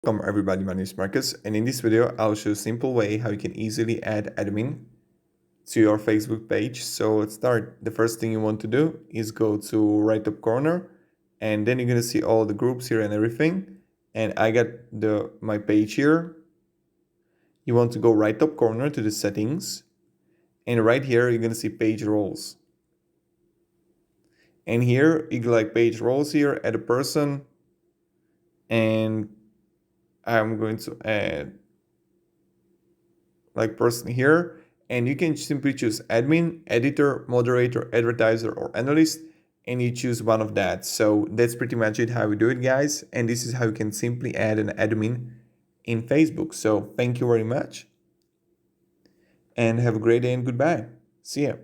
Welcome everybody, my name is Marcus, and in this video I'll show a simple way how you can easily add admin to your Facebook page. So let's start. The first thing you want to do is go to right top corner, and then you're gonna see all the groups here and everything. And I got my page here. You want to go right top corner to the settings, and right here you're gonna see page roles. And here you go like page roles here, add a person, and I'm going to add like person here, and you can simply choose admin, editor, moderator, advertiser, or analyst, and you choose one of that. So that's pretty much it how we do it, guys, and this is how you can simply add an admin in Facebook. So thank you very much and have a great day and goodbye. See ya.